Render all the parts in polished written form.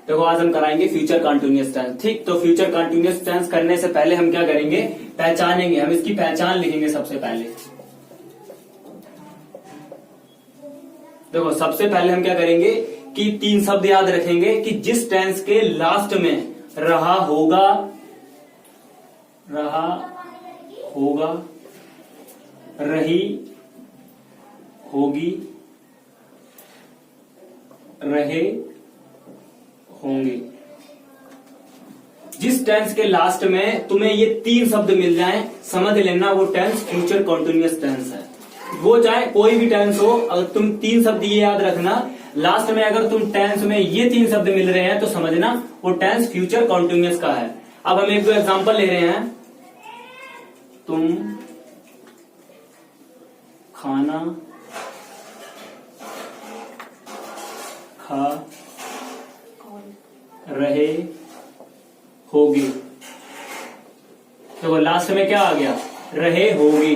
देखो आज हम कराएंगे फ्यूचर कंटिन्यूअस टेंस। ठीक, तो फ्यूचर कंटिन्यूअस टेंस करने से पहले हम क्या करेंगे, पहचानेंगे। हम इसकी पहचान लिखेंगे सबसे पहले। देखो सबसे पहले हम क्या करेंगे कि 3 शब्द याद रखेंगे कि जिस टेंस के लास्ट में रहा होगा, रही होगी, रहे होंगे। जिस टेंस के लास्ट में तुम्हें ये 3 शब्द मिल जाएं, समझ लेना वो टेंस फ्यूचर कंटिन्यूअस टेंस है। वो चाहे कोई भी टेंस हो, अगर तुम 3 शब्द ये याद रखना, लास्ट में अगर तुम टेंस में ये 3 शब्द मिल रहे हैं तो समझना वो टेंस फ्यूचर कंटिन्यूअस का है। अब हम एक दो एग्जांपल ले रहे हैं। तुम खाना खा रहे होगे। तो वो लास्ट में क्या आ गया, रहे होगे।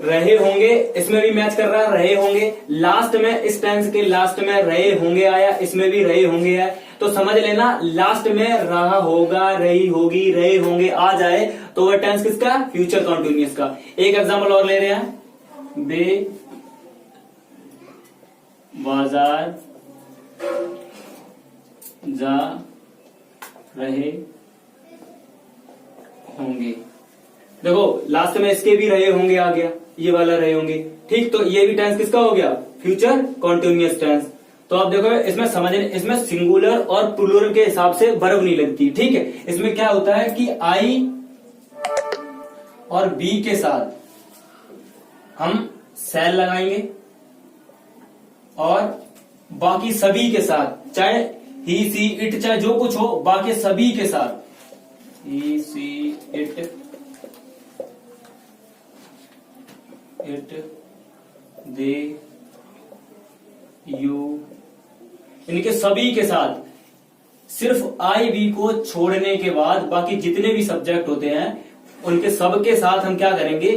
रहे होंगे इसमें भी मैच कर रहा है, रहे होंगे। लास्ट में इस टेंस के लास्ट में रहे होंगे आया, इसमें भी रहे होंगे है। तो समझ लेना लास्ट में रहा होगा, रही होगी, रहे होंगे आ जाए तो वह टेंस किसका, फ्यूचर कंटिन्यूअस का। एक एग्जांपल और ले रहे हैं। बे बाजार जा रहे होंगे। देखो लास्ट में इसके भी रहे होंगे आ गया, ये वाला रहे होंगे। ठीक, तो ये भी टेंस किसका हो गया, फ्यूचर कंटिन्यूअस टेंस। तो आप देखो इसमें समझने, इसमें सिंगुलर और प्लूरल के हिसाब से वर्ब नहीं लगती। ठीक है, इसमें क्या होता है कि आई और बी के साथ हम सेल लगाएंगे और बाकी सभी के साथ, चाहे ही सी इट चाहे जो कुछ हो, बाकी सभी के साथ ही सी इट दे यू, इनके सभी के साथ सिर्फ आई बी को छोड़ने के बाद बाकी जितने भी सब्जेक्ट होते हैं उनके सबके साथ हम क्या करेंगे,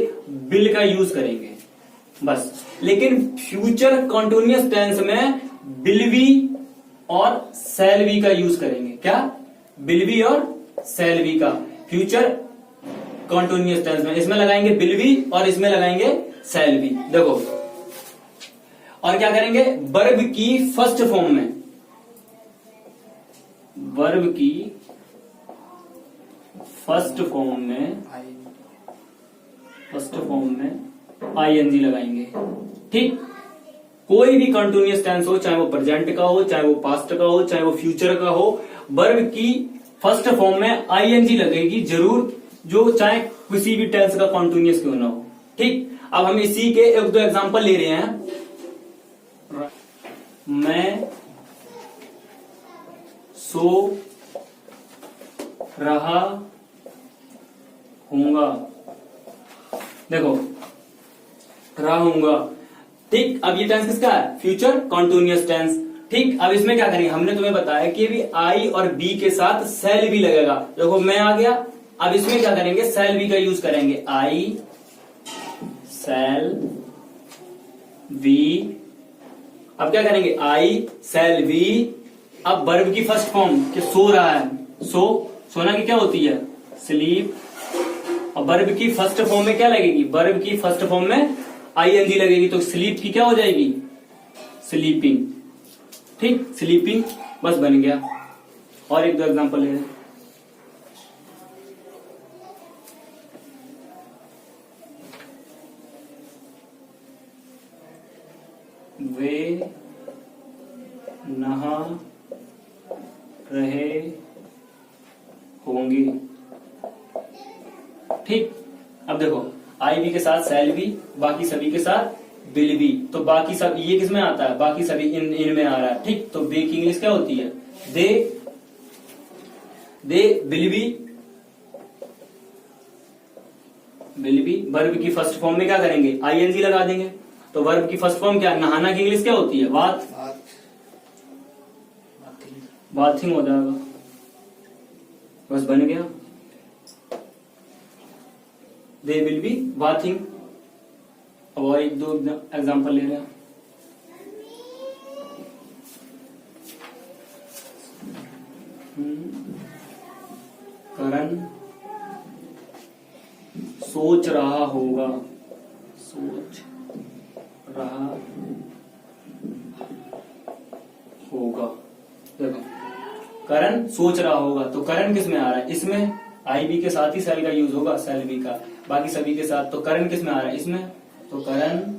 विल का यूज करेंगे बस। लेकिन फ्यूचर कंटिन्यूअस टेंस में विल बी और शैल बी का यूज करेंगे। क्या, विल बी और शैल बी का फ्यूचर कंटिन्यूअस टेंस में। इसमें लगाएंगे विल बी और इसमें लगाएंगे शैल बी। देखो और क्या करेंगे, वर्ब की फर्स्ट फॉर्म में, वर्ब की फर्स्ट फॉर्म में आईएनजी लगाएंगे। ठीक, कोई भी कंटिन्यूअस टेंस हो, चाहे वो प्रेजेंट का हो, चाहे वो पास्ट का हो, चाहे वो फ्यूचर का हो, वर्ब की फर्स्ट फॉर्म में आईएनजी लगेगी जरूर, जो चाहे किसी भी टेंस का कंटिन्यूअस क्यों ना हो। ठीक, अब हम इसी के एक दो एग्जांपल ले रहे हैं। मैं सो रहा हूंगा। देखो रहा हूंगा। ठीक, अब ये टेंस किसका है, फ्यूचर कंटिन्यूअस टेंस। ठीक, अब इसमें क्या करेंगे, हमने तुम्हें बताया कि भी आई और बी के साथ शैल बी लगेगा। देखो मैं आ गया, अब इसमें क्या करेंगे, शैल बी का यूज करेंगे। आई शैल बी, अब क्या करेंगे, आई शैल बी। अब वर्ब की फर्स्ट फॉर्म कि सो रहा है, सोना की क्या होती है, स्लीप। और वर्ब की फर्स्ट फॉर्म में क्या लगेगी, वर्ब की फर्स्ट फॉर्म में आईएनजी लगेगी, तो स्लीप की क्या हो जाएगी, स्लीपिंग। ठीक, स्लीपिंग बस बन गया। और एक दो एग्जांपल ले, वे नहा रहे होंगे। ठीक, अब देखो आई बी के साथ शैल बी, बाकी सभी के साथ विल बी। तो बाकी सब ये किस में आता है, बाकी सभी इन में आ रहा है। ठीक, तो बे की इंग्लिश क्या होती है, दे विल बी। वर्ब की फर्स्ट फॉर्म में क्या करेंगे, आईएनजी लगा देंगे। तो वर्ब की फर्स्ट फॉर्म क्या, नहाना की इंग्लिश क्या होती है, बाथिंग हो जाएगा, बस बन गया, दे विल बी बाथिंग। अब और एक दो एग्जांपल ले रहे हैं। करण सोच रहा होगा, सोच रहा होगा। देखो करण सोच रहा होगा, तो करण किस में आ रहा है? इसमें आई बी के साथ ही सेल का यूज होगा, सेल बी का, बाकी सभी के साथ। तो करण किस में आ रहा है? इसमें। तो करण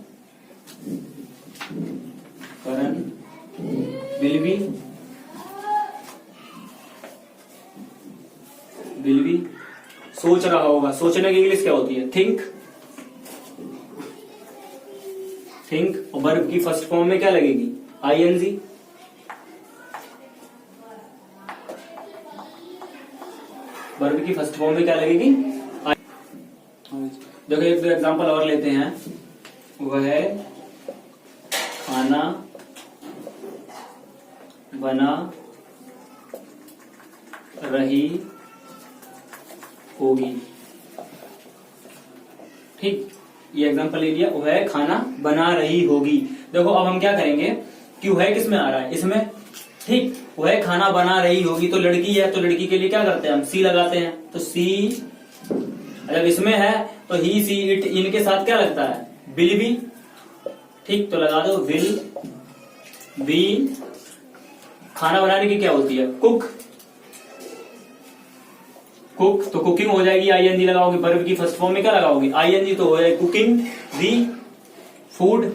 विल बी सोच रहा होगा। सोचने की इंग्लिश क्या होती है? थिंक। थिंक और वर्ब की फर्स्ट फॉर्म में क्या लगेगी? आईएनजी। वर्ब की फर्स्ट फॉर्म में क्या लगेगी? देखो एक दो एग्जांपल और लेते हैं। वह है खाना बना रही होगी। ठीक, ये एग्जांपल ले लिया। वह खाना बना रही होगी। देखो अब हम क्या करेंगे कि वह किस में आ रहा है? इसमें। ठीक, वह खाना बना रही होगी, तो लड़की है, तो लड़की के लिए क्या करते हैं हम? सी लगाते हैं। तो सी जब इसमें है तो ही सी इट इनके साथ क्या लगता है? Will be. ठीक, तो लगा दो विल बी। खाना बनाने की क्या होती है? कुक। कुक, तो कुकिंग हो जाएगी, आईएनजी लगाओगे। वर्ब की फर्स्ट फॉर्म में क्या लगाओगे? आईएनजी, तो हो जाएगी कुकिंग दी फूड।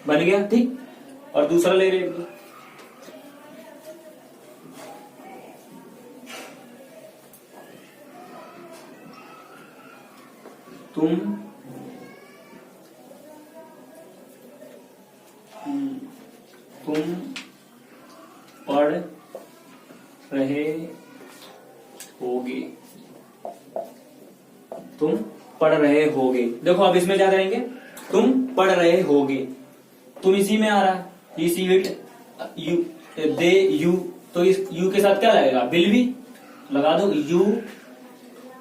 बन गया। ठीक, और दूसरा ले रहे हैं। तुम पढ़ रहे होगे। तुम पढ़ रहे होगे। देखो अब इसमें क्या करेंगे? तुम पढ़ रहे होगे, तुम इसी में आ रहा है, he she it you they you, तो इस यू के साथ क्या लगेगा? Will be. लगा दो you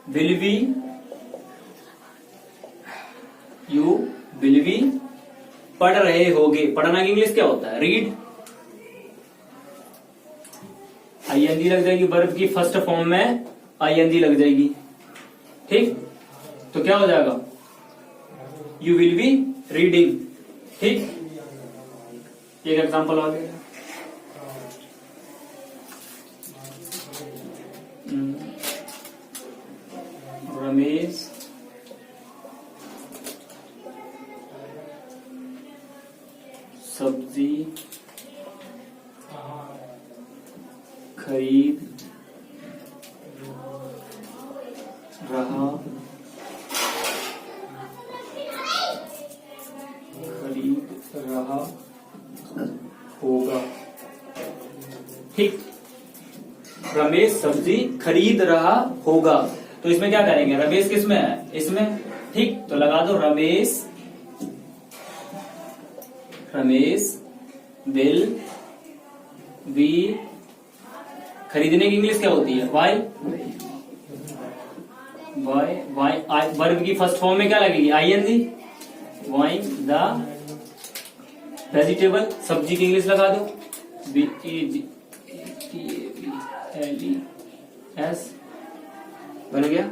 will be, you will be पढ़ रहे होगे। पढ़ना की इंग्लिश क्या होता है? रीड। आईएनजी लग जाएगी, वर्ब की फर्स्ट फॉर्म में आईएनजी लग जाएगी। ठीक, तो क्या हो जाएगा? You will be reading. ठीक, एक एग्जांपल आ गया। रमेश सब्जी खरीद रहा होगा। ठीक, रमेश सब्जी खरीद रहा होगा, तो इसमें क्या करेंगे? रमेश किस में है? इसमें। ठीक, तो लगा दो रमेश विल बी। खरीदने की इंग्लिश क्या होती है? वाई। वर्ब की फर्स्ट फॉर्म में क्या लगेगी? आईएनजी। Vying the vegetable. सब्जी की इंग्लिश लगा दो VEGTABLES। बन गया।